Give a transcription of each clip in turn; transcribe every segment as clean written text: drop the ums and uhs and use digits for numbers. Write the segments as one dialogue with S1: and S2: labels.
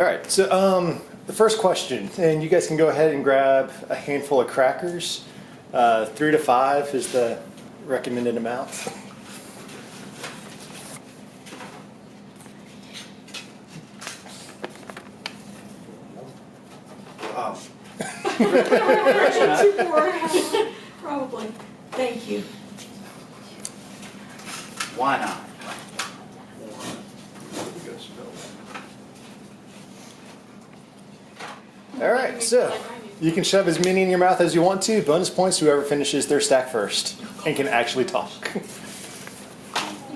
S1: All right, so the first question, and you guys can go ahead and grab a handful of crackers. 3 to 5 is the recommended amount.
S2: Probably. Thank you.
S3: Why not?
S1: All right, so you can shove as many in your mouth as you want to. Bonus points to whoever finishes their stack first and can actually talk.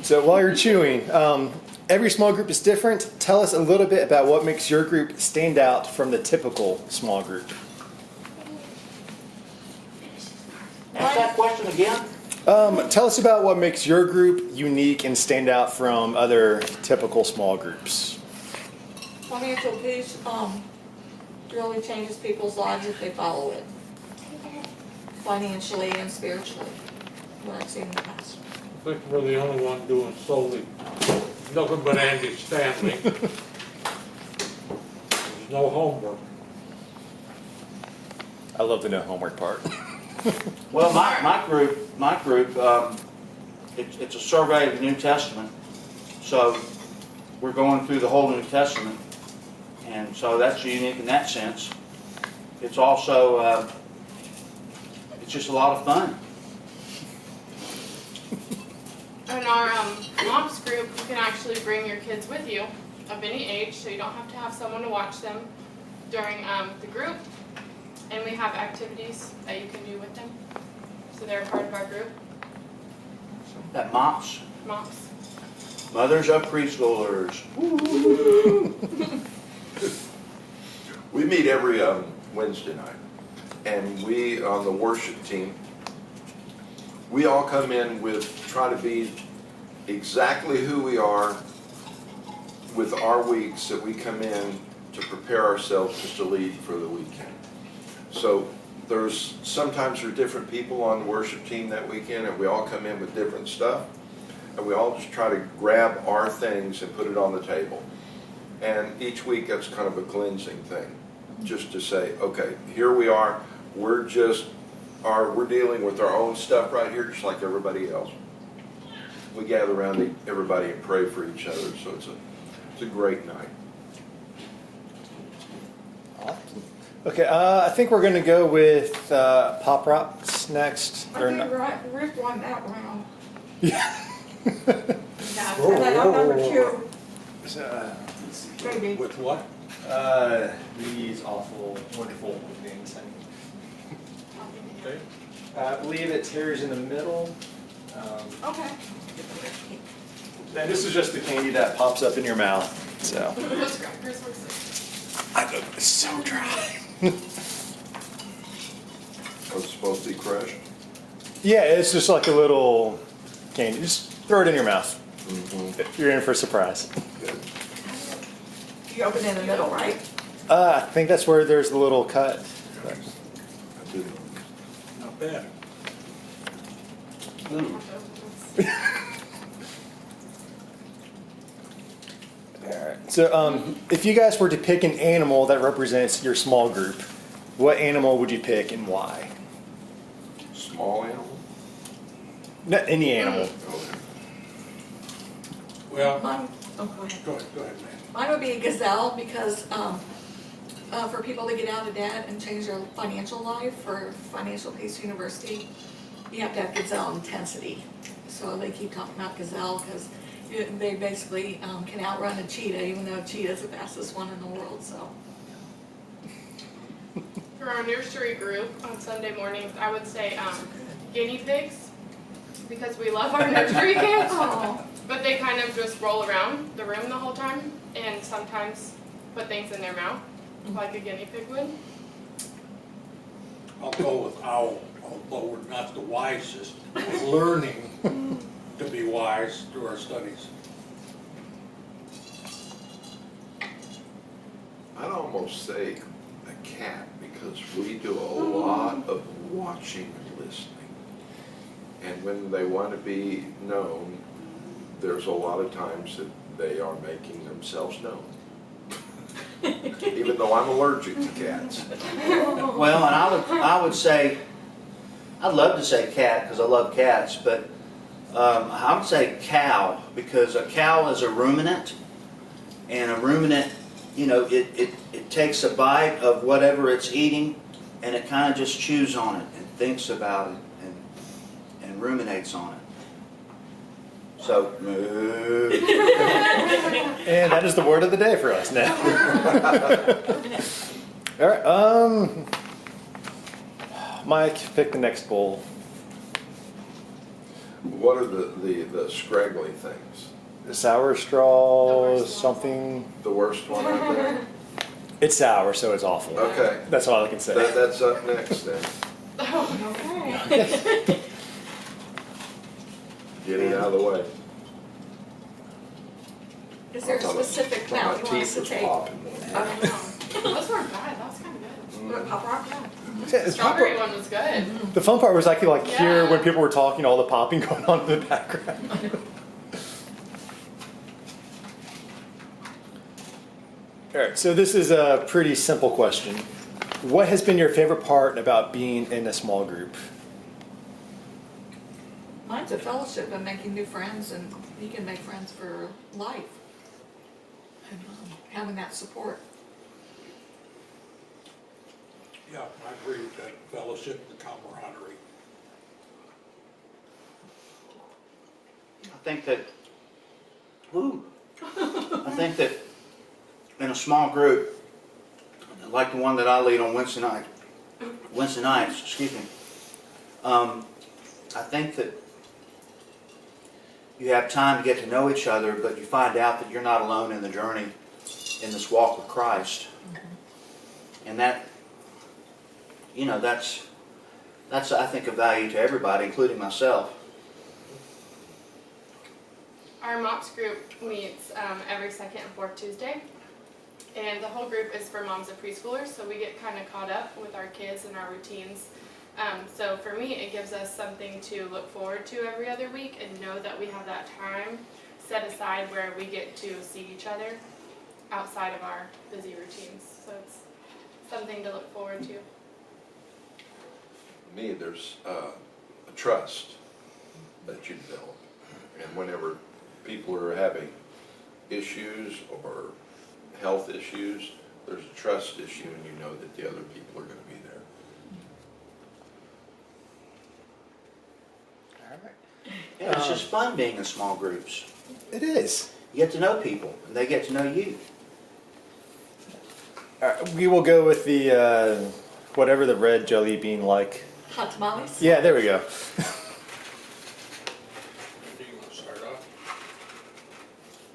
S1: So while you're chewing, every small group is different. Tell us a little bit about what makes your group stand out from the typical small group.
S3: Ask that question again.
S1: Tell us about what makes your group unique and stand out from other typical small groups.
S2: Financial peace really changes people's lives if they follow it. Financially and spiritually. What I've seen in the past.
S4: I think we're the only one doing solely, nothing but Andy Stanley. There's no homework.
S1: I love the no homework part.
S3: Well, my group, it's a survey of the New Testament. So we're going through the whole New Testament, and so that's unique in that sense. It's also, it's just a lot of fun.
S5: In our moms group, you can actually bring your kids with you of any age, so you don't have to have someone to watch them during the group. And we have activities that you can do with them, so they're a part of our group.
S3: That MOPS,
S5: Moms.
S3: Mothers of Preschoolers.
S6: We meet every Wednesday night, and we, on the worship team, we all come in with, try to be exactly who we are with our weeks that we come in to prepare ourselves just to lead for the weekend. So sometimes there are different people on the worship team that weekend, and we all come in with different stuff, and we all just try to grab our things and put it on the table. And each week that's kind of a cleansing thing, just to say, okay, here we are, we're dealing with our own stuff right here, just like everybody else. We gather around everybody and pray for each other, so it's a great night.
S1: Awesome. Okay, I think we're going to go with Pop Rocks next.
S2: I think Rick won that round.
S1: Yeah.
S2: Yeah, and then I'm number 2.
S1: So,
S2: Maybe.
S4: With what?
S1: these awful, wonderful things.
S4: Okay.
S1: I believe it tears in the middle.
S2: Okay.
S1: And this is just the candy that pops up in your mouth. So
S5: Those crackers were so.
S1: I know it's so dry.
S6: Was it supposed to be crushed?
S1: Yeah, it's just like a little candy. Just throw it in your mouth.
S6: Mm-hmm.
S1: You're in for a surprise.
S6: Good.
S2: You open in the middle, right?
S1: I think that's where there's the little cut.
S6: I didn't.
S4: Not bad.
S1: Alright, so if you guys were to pick an animal that represents your small group, what animal would you pick and why?
S6: Small animal?
S1: Not any animal.
S6: Okay.
S4: Well,
S2: Mine, oh, go ahead.
S4: go ahead, man.
S2: Mine would be a gazelle because for people to get out of debt and change their financial life for Financial Peace University, you have to have gazelle intensity. So they keep talking about gazelle because they basically can outrun a cheetah, even though a cheetah is the fastest one in the world. So.
S5: For our nursery group on Sunday mornings, I would say guinea pigs, because we love our nursery kids.
S2: Oh.
S5: But they kind of just roll around the room the whole time and sometimes put things in their mouth, like a guinea pig would.
S4: I'll go with owl, although we're not the wisest. We're learning to be wise through our studies.
S6: I'd almost say a cat, because we do a lot of watching and listening. And when they want to be known, there's a lot of times that they are making themselves known. even though I'm allergic to cats.
S3: Well, and I would say, I'd love to say cat because I love cats, but I would say cow because a cow is a ruminant, and a ruminant, you know, it takes a bite of whatever it's eating, and it kind of just chews on it and thinks about it and ruminates on it. So, moo.
S1: And that is the word of the day for us now. All right. Mike, pick the next bowl.
S6: What are the scraggly things?
S1: Sour straw,
S5: The worst one.
S1: something.
S6: The worst one out there?
S1: It's sour, so it's awful.
S6: Okay,
S1: That's all I can say.
S6: that's up next then.
S5: Okay.
S6: Get it out of the way.
S2: Is there a specific amount you want us to take?
S5: Those weren't bad, that was kind of good.
S2: Pop rock?
S1: Yeah, it's
S5: Strawberry
S1: proper-
S5: one was good.
S1: The fun part was I could like hear
S5: Yeah.
S1: when people were talking, all the popping going on in the background. All right, so this is a pretty simple question. What has been your favorite part about being in a small group?
S2: Mine's a fellowship and making new friends, and you can make friends for life. And having that support.
S4: Yeah, I agree with that fellowship, the camaraderie.
S3: I think that in a small group, like the one that I lead on Wednesday nights, excuse me, I think that you have time to get to know each other, but you find out that you're not alone in the journey, in this walk with Christ. And that, you know, that's I think of value to everybody, including myself.
S5: Our MOPS group meets every second and fourth Tuesday. And the whole group is for moms of preschoolers, so we get kind of caught up with our kids and our routines. So for me, it gives us something to look forward to every other week and know that we have that time set aside where we get to see each other outside of our busy routines. So it's something to look forward to.
S6: Me, there's a trust that you develop. And whenever people are having issues or health issues, there's a trust issue and you know that the other people are going to be there.
S1: All right.
S3: Yeah, it's just fun being in small groups.
S1: It is.
S3: You get to know people, and they get to know you.
S1: All right, we will go with the whatever the red jelly bean like.
S2: Hot tamales?
S1: Yeah, there we go.
S4: Do you want to start off?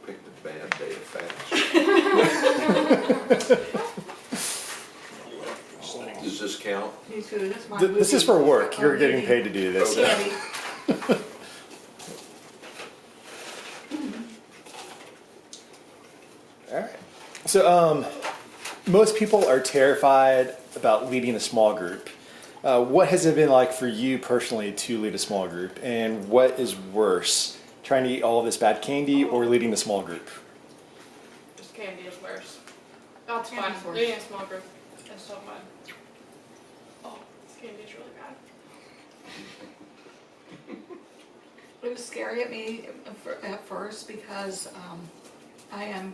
S6: Pick the bad day of fast. Does this count?
S2: Me too, that's my
S1: This is
S2: movie.
S1: for work. You're getting
S2: movie.
S1: paid to do this.
S6: Okay.
S2: Candy.
S1: All right. So, most people are terrified about leading a small group. What has it been like for you personally to lead a small group? And what is worse, trying to eat all of this bad candy or leading a small group?
S5: Just candy is worse. That's fun.
S2: Candy's worse.
S5: Leading a small group is so fun. Oh, this candy is really bad.
S2: It was scary at me at first because I am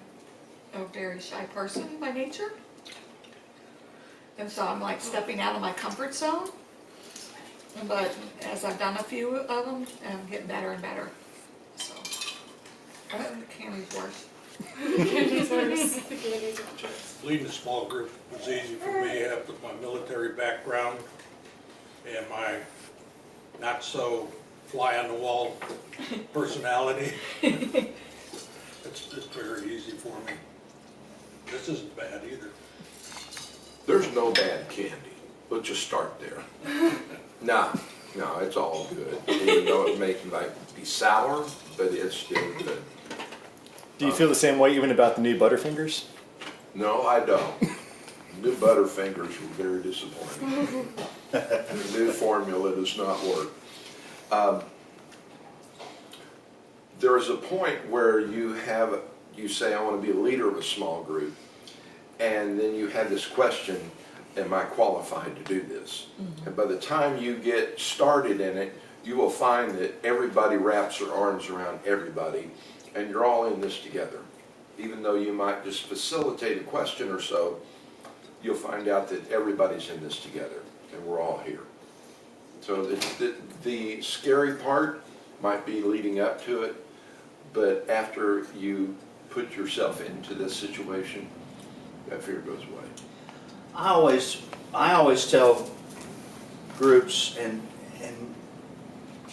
S2: a very shy person by nature. And so I'm like stepping out of my comfort zone. But as I've done a few of them, I'm getting better and better. So, I think the candy's worse.
S5: Candy's worse. The candy's worse.
S4: Leading a small group was easy for me after my military background and my not so fly on the wall personality. It's very easy for me. This isn't bad either.
S6: There's no bad candy. Let's just start there. No, it's all good. Even though it might be sour, but it's still good.
S1: Do you feel the same way even about the new Butterfingers?
S6: No, I don't. New Butterfingers were very disappointing. The new formula does not work. There is a point where you say, I want to be a leader of a small group, And then you have this question, am I qualified to do this? And by the time you get started in it, you will find that everybody wraps their arms around everybody, and you're all in this together. Even though you might just facilitate a question or so, you'll find out that everybody's in this together, and we're all here. So the scary part might be leading up to it, but after you put yourself into this situation, that fear goes away.
S3: I always tell groups and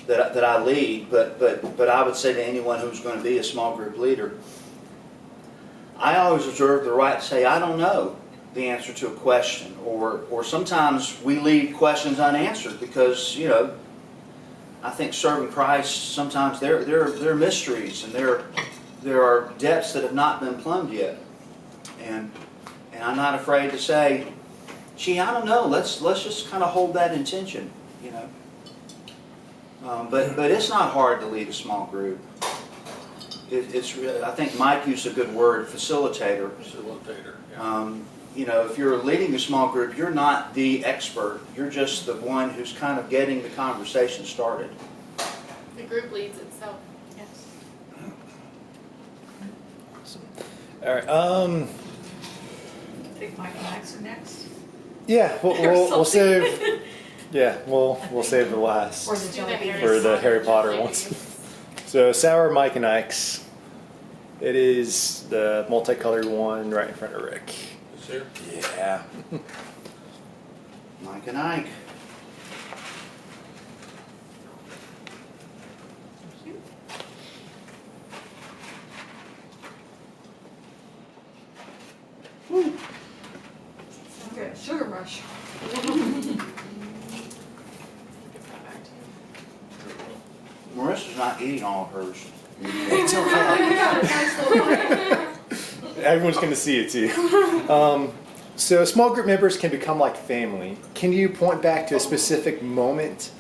S3: that I lead, but I would say to anyone who's going to be a small group leader, I always reserve the right to say, I don't know the answer to a question, or sometimes we leave questions unanswered because, you know, I think serving Christ, sometimes there are mysteries and there are depths that have not been plumbed yet. And I'm not afraid to say, gee, I don't know, let's just kind of hold that intention, you know. But it's not hard to lead a small group. It's really, I think Mike used a good word, facilitator.
S4: Facilitator, yeah.
S3: You know, if you're leading a small group, you're not the expert. You're just the one who's kind of getting the conversation started.
S5: The group leads itself.
S2: Yes.
S1: All right.
S2: I think Mike and Max are next.
S1: Yeah,
S2: Or
S1: we'll
S2: something.
S1: save. Yeah, we'll save the last
S2: Or the
S5: Do
S2: jelly beans.
S1: for the Harry Potter
S5: jelly
S1: ones.
S5: beans.
S1: So Sour Mike and Ike's. It is the multicolored one right in front of Rick.
S4: Is there?
S1: Yeah.
S3: Mike and Ike.
S2: Okay, sugar rush.
S5: Give that back to you.
S3: Marissa's not eating all of hers.
S1: It's okay.
S2: You got a nice little bite.
S1: Everyone's going to see it too. So small group members can become like family. Can you point back to a specific moment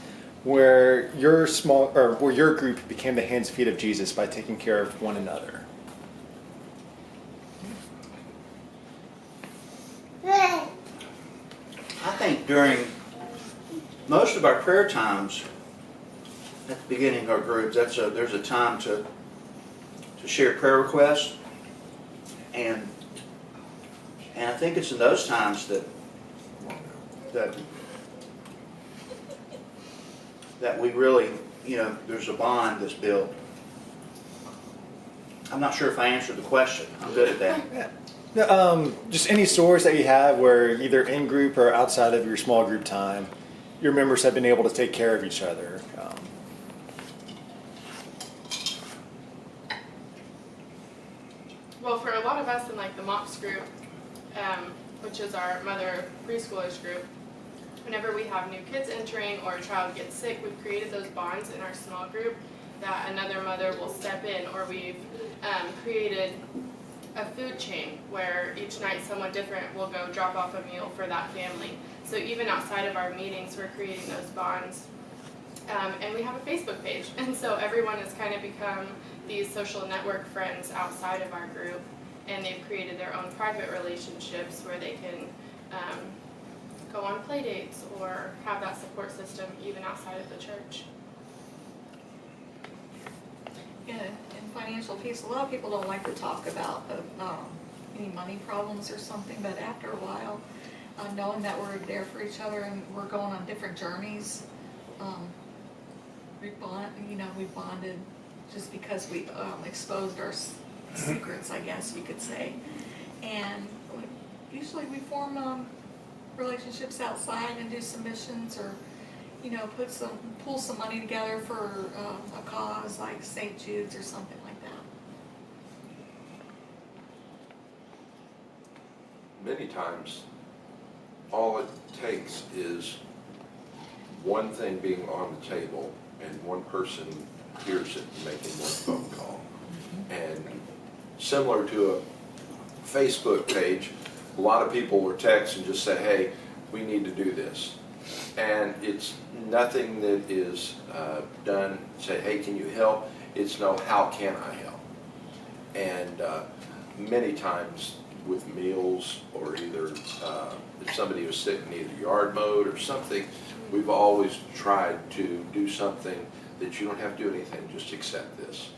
S1: where your where your group became the hands and feet of Jesus by taking care of one another?
S3: I think during most of our prayer times at the beginning of our groups, there's a time to share prayer requests, and I think it's in those times that we really, you know, there's a bond that's built. I'm not sure if I answered the question. I'm good at that.
S1: Yeah. Just any stories that you have where either in group or outside of your small group time, your members have been able to take care of each other.
S5: Well, for a lot of us in like the MOPS group, which is our mother preschoolers group, whenever we have new kids entering or a child gets sick, we've created those bonds in our small group that another mother will step in, or we've created a food chain where each night someone different will go drop off a meal for that family. So even outside of our meetings, we're creating those bonds. And we have a Facebook page, and so everyone has kind of become these social network friends outside of our group, and they've created their own private relationships where they can go on play dates or have that support system even outside of the church.
S2: In financial peace, a lot of people don't like to talk about any money problems or something, but after a while, knowing that we're there for each other and we're going on different journeys, we bonded just because we exposed our secrets, I guess you could say. And usually we form relationships outside and do some missions, or pull some money together for a cause like St. Jude's or something like that.
S6: Many times, all it takes is one thing being on the table and one person hears it making one phone call. And similar to a Facebook page, a lot of people will text and just say, hey, we need to do this. And it's nothing that is done, say, hey, can you help? It's no, how can I help? And many times with meals, or either if somebody was sick and needed yard mowed or something, we've always tried to do something that you don't have to do anything, just accept this.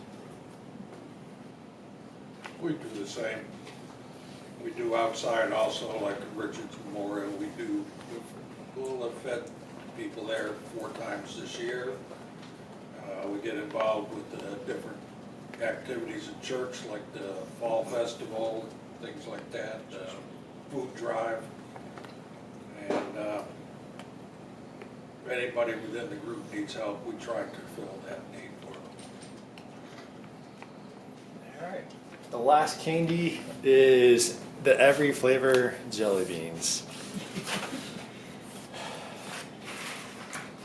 S4: We do the same. We do outside also, like at Richard's Memorial, we'll have fed people there 4 times this year. We get involved with different activities at church, like the Fall Festival, things like that, food drive. And if anybody within the group needs help, we try to fill that need for them.
S1: All right. The last candy is the every flavor jelly beans.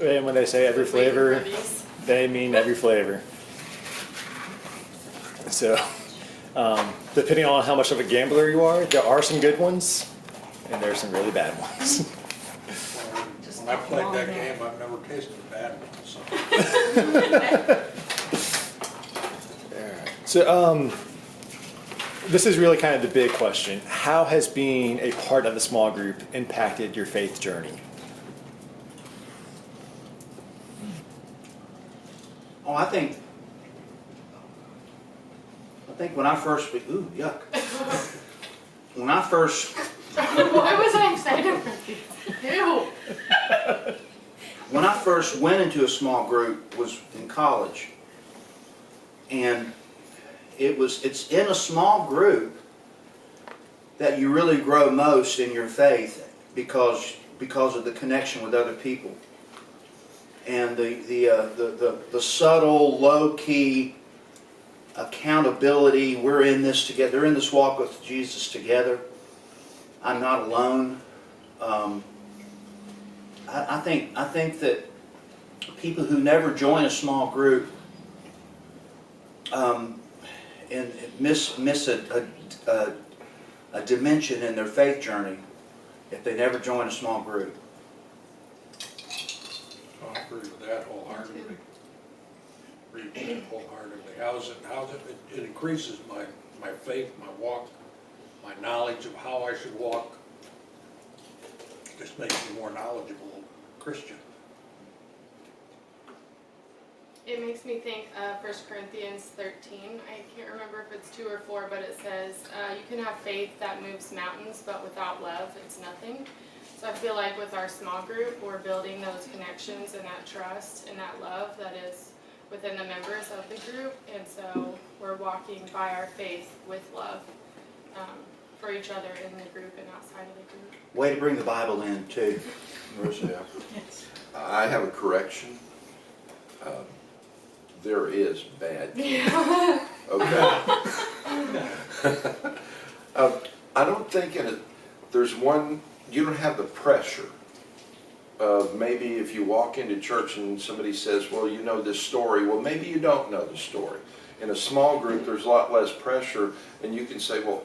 S1: And when they say every flavor, they mean every flavor. So, depending on how much of a gambler you are, there are some good ones, and there are some really bad ones.
S4: When I played that game, I've never tasted a bad one, so.
S1: Alright. So, this is really kind of the big question. How has being a part of the small group impacted your faith journey?
S3: Oh, I think when I first, ooh, yuck. When I first,
S5: Why was I excited for these? Ew.
S3: when I first went into a small group was in college. And it's in a small group that you really grow most in your faith because of the connection with other people. And the subtle, low-key accountability. We're in this together. They're in this walk with Jesus together. I'm not alone. I think that people who never join a small group and miss a dimension in their faith journey if they never join a small group.
S4: I agree with that wholeheartedly. Agree with that wholeheartedly. It increases my faith, my walk, my knowledge of how I should walk. Just makes me more knowledgeable Christian.
S5: It makes me think of 1 Corinthians 13. I can't remember if it's 2 or 4, but it says, you can have faith that moves mountains, but without love, it's nothing. So I feel like with our small group, we're building those connections and that trust and that love that is within the members of the group. And so we're walking by our faith with love for each other in the group and outside of the group.
S3: Way to bring the Bible in, too.
S6: Marissa,
S2: Yes.
S6: I have a correction. There is bad. Okay. I don't think there's one, you don't have the pressure of maybe if you walk into church and somebody says, well, you know this story. Well, maybe you don't know the story. In a small group, there's a lot less pressure, and you can say, well,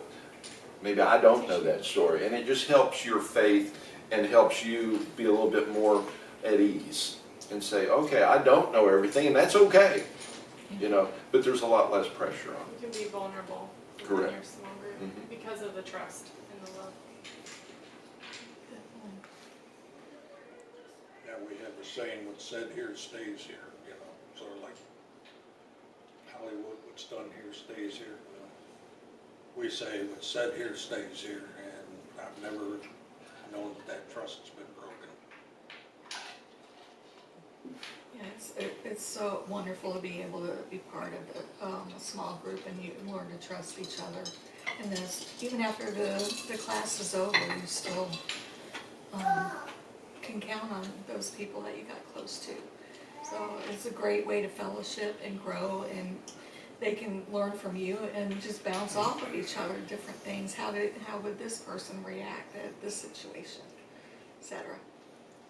S6: maybe I don't know that story. And it just helps your faith and helps you be a little bit more at ease and say, okay, I don't know everything, and that's okay. You know, but there's a lot less pressure on it.
S5: You can be vulnerable in
S6: Correct.
S5: your small group because of the trust and the love.
S4: Yeah, we have a saying, what's said here stays here, you know, sort of like Hollywood, what's done here stays here. You know. We say what's said here stays here, and I've never known that trust's been broken.
S2: Yeah, it's so wonderful to be able to be part of a small group and you learn to trust each other. And even after the class is over, you still can count on those people that you got close to. So it's a great way to fellowship and grow, and they can learn from you and just bounce off of each other different things. How would this person react at this situation, etc.